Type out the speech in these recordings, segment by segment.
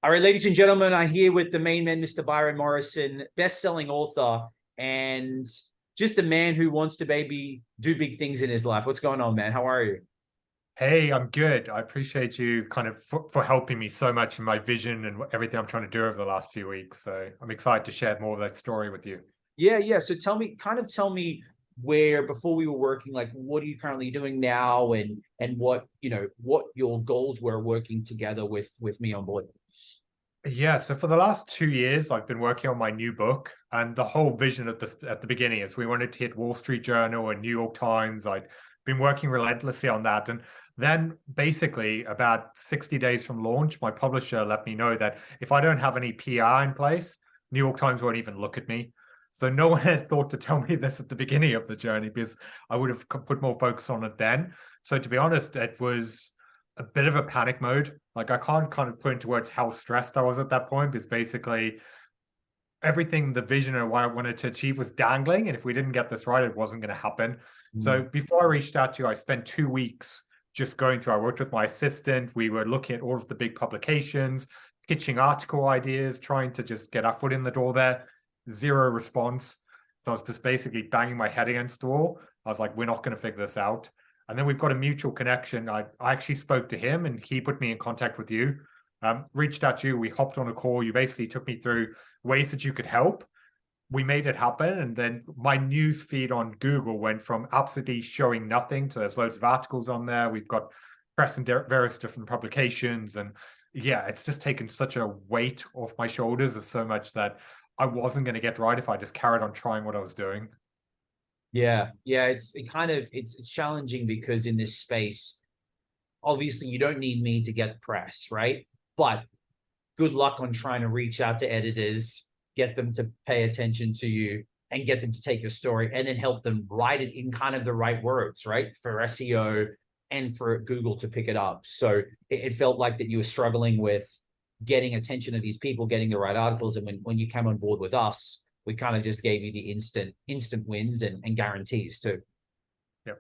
All right, ladies and gentlemen, I'm here with the main man, Mr. Byron Morrison, best-selling author, and just a man who wants to maybe do big things in his life. What's going on, man? How are you? Hey, I'm good. I appreciate you kind of for helping me so much in my vision and everything I'm trying to do over the last few weeks. So I'm excited to share more of that story with you. Yeah. So tell me where before we were working, like what are you currently doing now, and what your goals were working together with me on board. Yeah, so for the last 2 years, I've been working on my new book, and the whole vision at the beginning is we wanted to hit Wall Street Journal and New York Times. I'd been working relentlessly on that, and then basically about 60 days from launch, my publisher let me know that if I don't have any PR in place, New York Times won't even look at me. So no one had thought to tell me this at the beginning of the journey because I would have put more focus on it then. So to be honest, it was a bit of a panic mode. Like I can't kind of put into words how stressed I was at that point because basically everything, the vision and what I wanted to achieve was dangling. And if we didn't get this right, it wasn't going to happen. So Mm. before I reached out to you, I spent 2 weeks just going through. I worked with my assistant. We were looking at all of the big publications, pitching article ideas, trying to just get our foot in the door there. Zero response. So I was just basically banging my head against the wall. I was like, we're not going to figure this out. And then we've got a mutual connection. I actually spoke to him and he put me in contact with you. Reached out to you. We hopped on a call. You basically took me through ways that you could help. We made it happen. And then my news feed on Google went from absolutely showing nothing to there's loads of articles on there. We've got press in various different publications. And yeah, it's just taken such a weight off my shoulders of so much that I wasn't going to get right if I just carried on trying what I was doing. Yeah. It's challenging because in this space, obviously you don't need me to get press, right? But good luck on trying to reach out to editors, get them to pay attention to you, and get them to take your story and then help them write it in kind of the right words, right? For SEO and for Google to pick it up. So it felt like that you were struggling with getting attention of these people, getting the right articles. And when you came on board with us, we kind of just gave you the instant wins and guarantees too. Yeah.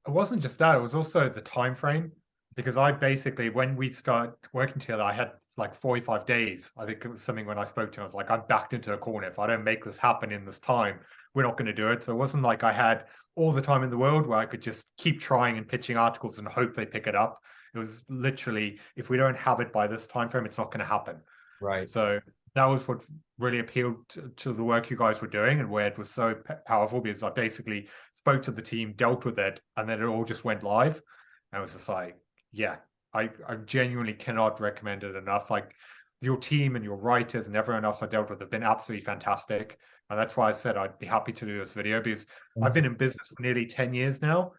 It wasn't just that, it was also the time frame. Because I basically, when we start working together, I had like 45 days. I think it was something when I spoke to him, I was like, I'm backed into a corner. If I don't make this happen in this time, we're not going to do it. So it wasn't like I had all the time in the world where I could just keep trying and pitching articles and hope they pick it up. It was literally, if we don't have it by this time frame, it's not going to happen. Right. So that was what really appealed to the work you guys were doing and where it was so powerful because I basically spoke to the team, dealt with it, and then it all just went live. And it was just like, yeah, I genuinely cannot recommend it enough. Like your team and your writers and everyone else I dealt with have been absolutely fantastic. And that's why I said I'd be happy to do this video because I've been in business for nearly 10 years now.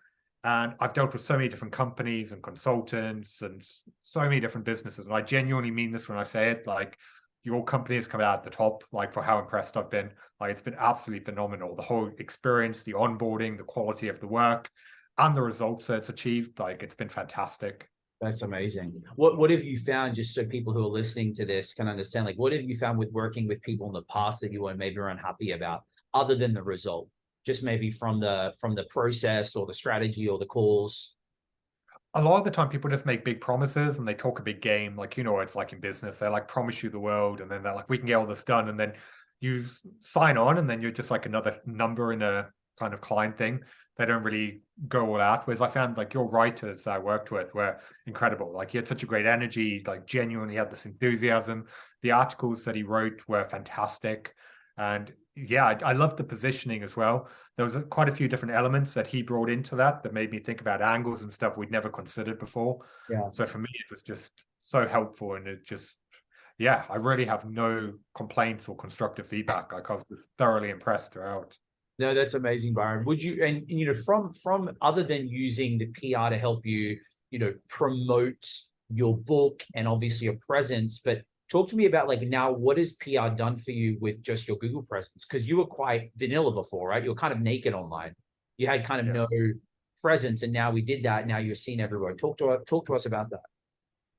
And I've dealt with so many different companies and consultants and so many different businesses. And I genuinely mean this when I say it. Like your company has come out at the top, like for how impressed I've been. Like it's been absolutely phenomenal. The whole experience, the onboarding, the quality of the work, and the results that it's achieved. Like it's been fantastic. That's amazing. What have you found, just so people who are listening to this can understand, like what have you found with working with people in the past that you were maybe unhappy about, other than the result? Just maybe from the process or the strategy or the calls. A lot of the time people just make big promises and they talk a big game. Like, you know, it's like in business, they like promise you the world and then they're like, we can get all this done. And then you sign on and then you're just like another number in a kind of client thing. They don't really go all out. Whereas I found like your writers I worked with were incredible. Like he had such a great energy, like genuinely had this enthusiasm. The articles that he wrote were fantastic. And yeah, I love the positioning as well. There was quite a few different elements that he brought into that made me think about angles and stuff we'd never considered before. Yeah. So for me, it was just so helpful. And it just, yeah, I really have no complaints or constructive feedback. Like I was just thoroughly impressed throughout. No, that's amazing, Byron. Would you, and from other than using the PR to help you, promote your book and obviously your presence, but talk to me about like now what has PR done for you with just your Google presence? Because you were quite vanilla before, right? You were kind of naked online. You had kind of Yeah. no presence, and now we did that. Now you're seen everywhere. Talk to us about that.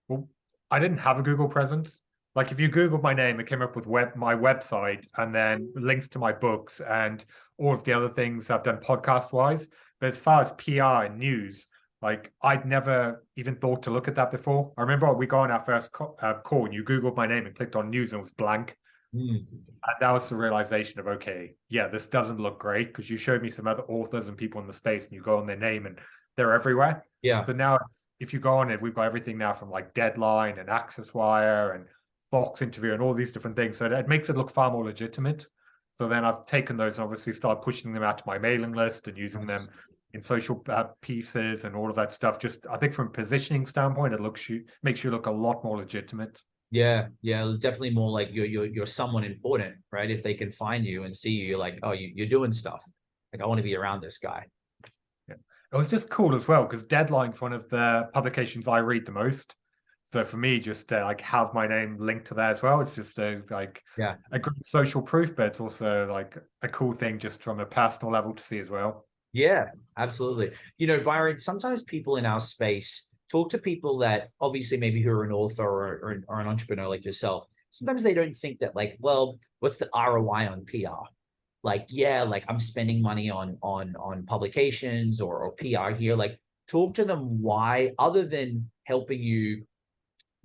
Well, I didn't have a Google presence. Like if you Google my name, it came up with my website and then links to my books and all of the other things I've done podcast wise. But as far as PR and news, Like, I'd never even thought to look at that before. I remember we got on our first call and you Googled my name and clicked on news and it was blank. Mm. And that was the realization of, okay, yeah, this doesn't look great, because you showed me some other authors and people in the space and you go on their name and they're everywhere. Yeah. So now if you go on it, we've got everything now from like Deadline and Access Wire and Fox Interview and all these different things. So it makes it look far more legitimate. So then I've taken those and obviously started pushing them out to my mailing list and using them in social pieces and all of that stuff. Just, I think from a positioning standpoint, makes you look a lot more legitimate. Yeah, yeah, definitely more like you're someone important, right? If they can find you and see you, you're like, oh, you're doing stuff. Like, I want to be around this guy. Yeah. It was just cool as well because Deadline's one of the publications I read the most. So for me, just to like have my name linked to that as well, it's just a great social proof, but it's also like a cool thing just from a personal level to see as well. Yeah, absolutely. You know, Byron, sometimes people in our space talk to people that obviously maybe who are an author or an entrepreneur like yourself. Sometimes they don't think that, like, well, what's the ROI on PR? Like, yeah, like I'm spending money on publications or PR here. Like, talk to them why, other than helping you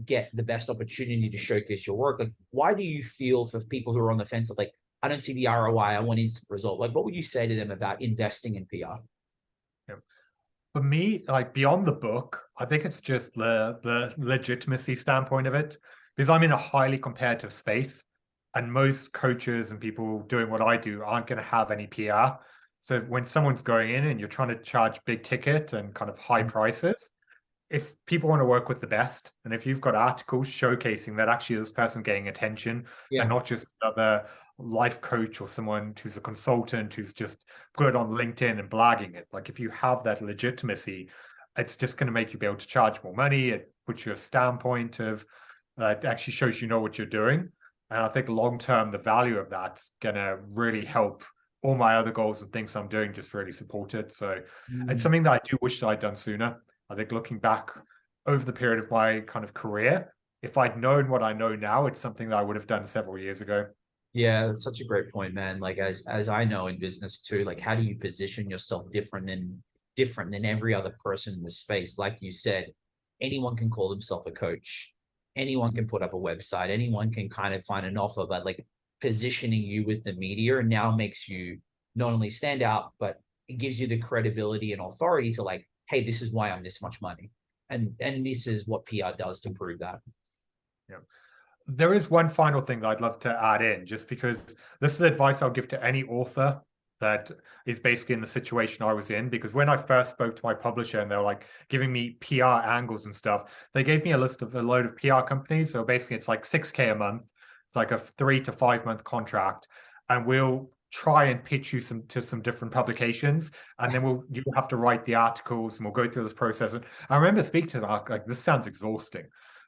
get the best opportunity to showcase your work, like, why do you feel for people who are on the fence of like, I don't see the ROI, I want instant result? Like, what would you say to them about investing in PR? Yeah. For me, like beyond the book, I think it's just the legitimacy standpoint of it, because I'm in a highly competitive space, and most coaches and people doing what I do aren't going to have any PR. So when someone's going in and you're trying to charge big ticket and kind of high prices, if people want to work with the best, and if you've got articles showcasing that actually this person getting attention and Yeah. not just another life coach or someone who's a consultant who's just good on LinkedIn and blagging it, like if you have that legitimacy, it's just going to make you be able to charge more money. It puts you a standpoint of it actually shows you know what you're doing. And I think long term, the value of that's going to really help all my other goals and things I'm doing just really support it. So it's something that I do wish that I'd done sooner. I think looking back over the period of my kind of career, if I'd known what I know now, it's something that I would have done several years ago. Yeah, that's such a great point, man. Like, as I know in business too, like, how do you position yourself different than every other person in the space? Like you said, anyone can call themselves a coach, anyone can put up a website, anyone can kind of find an offer, but like positioning you with the media now makes you not only stand out, but it gives you the credibility and authority to like, hey, this is why I'm this much money. And this is what PR does to prove that. Yeah. There is one final thing that I'd love to add in, just because this is advice I'll give to any author that is basically in the situation I was in. Because when I first spoke to my publisher and they were like giving me PR angles and stuff, they gave me a list of a load of PR companies. So basically it's like 6K a month. It's like a 3 to 5 month contract. And we'll try and pitch you to some different publications. And then you have to write the articles and we'll go through this process. And I remember speaking to them, like, this sounds exhausting.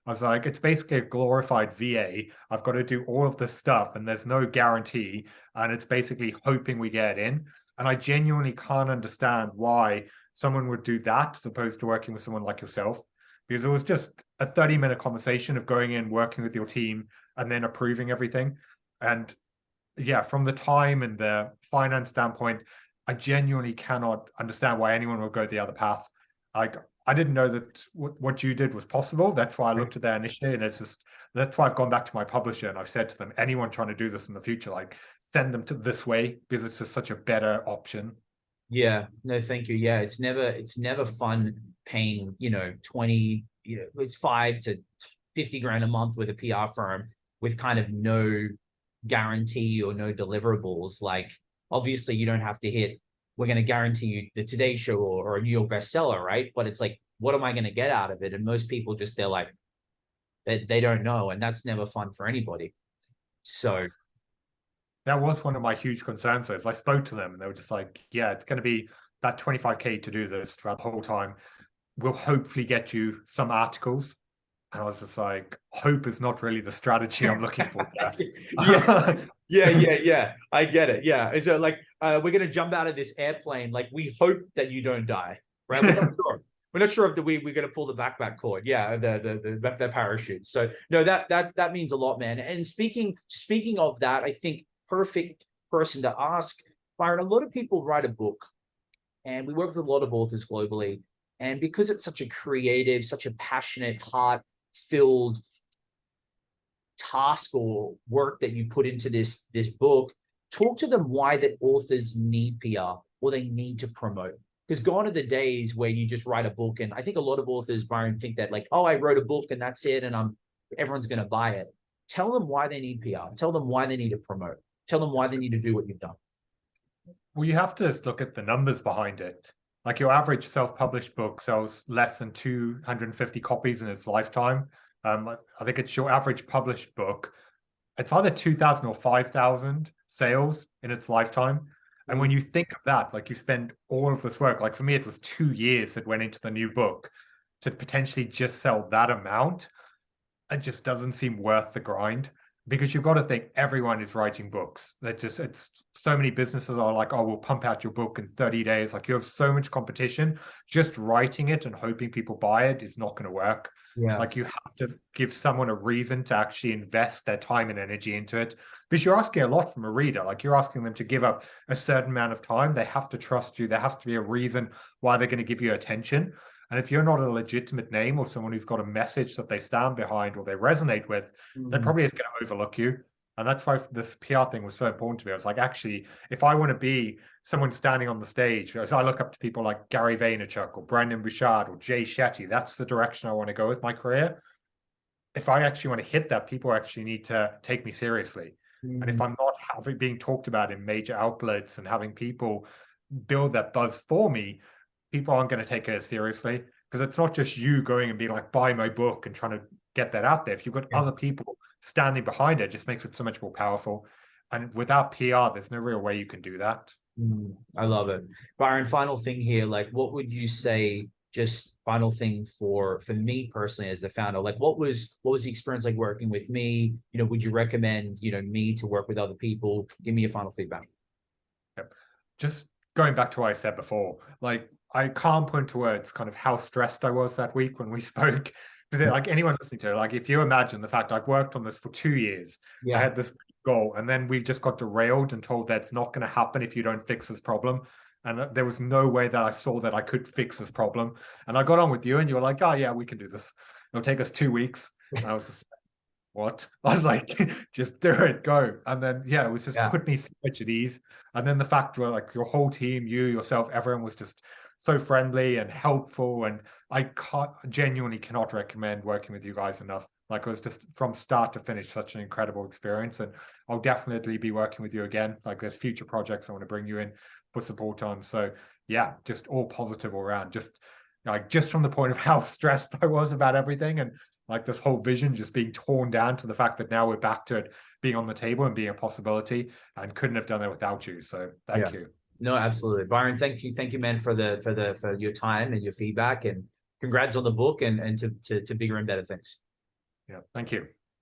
I was like, it's basically a glorified VA. I've got to do all of this stuff and there's no guarantee. And it's basically hoping we get in. And I genuinely can't understand why someone would do that as opposed to working with someone like yourself. Because it was just a 30-minute conversation of going in, working with your team, and then approving everything. And yeah, from the time and the finance standpoint, I genuinely cannot understand why anyone would go the other path. I didn't know that what you did was possible. That's why I looked at that initially, and that's why I've gone back to my publisher and I've said to them, anyone trying to do this in the future, like send them to this way because it's just such a better option. Yeah, no, thank you. Yeah, it's never fun paying, 20, it's 5 to 50 grand a month with a PR firm with kind of no guarantee or no deliverables. Like, obviously you don't have to hit, we're going to guarantee you the Today Show or a New York bestseller, right? But it's like, what am I going to get out of it? And most people they're like, they don't know. And that's never fun for anybody. So that was one of my huge concerns. As I spoke to them and they were just like, yeah, it's going to be about 25K to do this throughout the whole time. We'll hopefully get you some articles. And I was just like, hope is not really the strategy I'm looking for. yeah. I get it. Yeah. Is it like, we're going to jump out of this airplane. Like, we hope that you don't die, right? We're not sure. We're not sure if we're going to pull the backpack cord. Yeah. The parachute. So no, that means a lot, man. And speaking of that, I think perfect person to ask, Byron, a lot of people write a book and we work with a lot of authors globally. And because it's such a creative, such a passionate, heart-filled task or work that you put into this book, talk to them why that authors need PR or they need to promote. Because gone are the days where you just write a book, and I think a lot of authors, Byron, think that like, oh, I wrote a book and that's it, and everyone's going to buy it. Tell them why they need PR. Tell them why they need to promote. Tell them why they need to do what you've done. Well, you have to just look at the numbers behind it. Like your average self-published book sells less than 250 copies in its lifetime. I think it's your average published book. It's either 2,000 or 5,000 sales in its lifetime. And when you think of that, like you spend all of this work, like for me, it was 2 years that went into the new book to potentially just sell that amount. It just doesn't seem worth the grind, because you've got to think everyone is writing books. It's so many businesses are like, oh, we'll pump out your book in 30 days. Like you have so much competition. Just writing it and hoping people buy it is not going to work. Yeah. Like you have to give someone a reason to actually invest their time and energy into it, because you're asking a lot from a reader. Like you're asking them to give up a certain amount of time. They have to trust you. There has to be a reason why they're going to give you attention. And if you're not a legitimate name or someone who's got a message that they stand behind or they resonate with, that probably is going to overlook you. And that's why this PR thing was so important to me. I was like, actually, if I want to be someone standing on the stage, as I look up to people like Gary Vaynerchuk or Brandon Bouchard or Jay Shetty, that's the direction I want to go with my career. If I actually want to hit that, people actually need to take me seriously. And if I'm not being talked about in major outlets and having people build that buzz for me, people aren't going to take it seriously, because it's not just you going and being like, buy my book and trying to get that out there. If you've got other people standing behind it, it just makes it so much more powerful. And without PR, there's no real way you can do that. I love it. Byron, final thing here, like what would you say, just final thing for me personally as the founder, like what was the experience like working with me? You know, would you recommend, you know, me to work with other people? Give me your final feedback. Yep. Just going back to what I said before, like I can't put into words kind of how stressed I was that week when we spoke. Like anyone listening to it, like if you imagine the fact I've worked on this for 2 years, I had this goal, and then we just got derailed and told that's not going to happen if you don't fix this problem. And there was no way that I saw that I could fix this problem. And I got on with you, and you were like, oh yeah, we can do this. It'll take us 2 weeks. And I was just, what? I was like, just do it, go. And then, yeah, it was just put me so much at ease. And then the fact where like your whole team, you, yourself, everyone was just so friendly and helpful. And I genuinely cannot recommend working with you guys enough. Like it was just from start to finish, such an incredible experience. And I'll definitely be working with you again. Like there's future projects I want to bring you in for support on. So yeah, just all positive all around. Just like, just from the point of how stressed I was about everything, and like this whole vision just being torn down to the fact that now we're back to it being on the table and being a possibility, and couldn't have done that without you. So thank you. No, absolutely. Byron, thank you, man, for your time and your feedback, and congrats on the book and to bigger and better things. Yeah, thank you.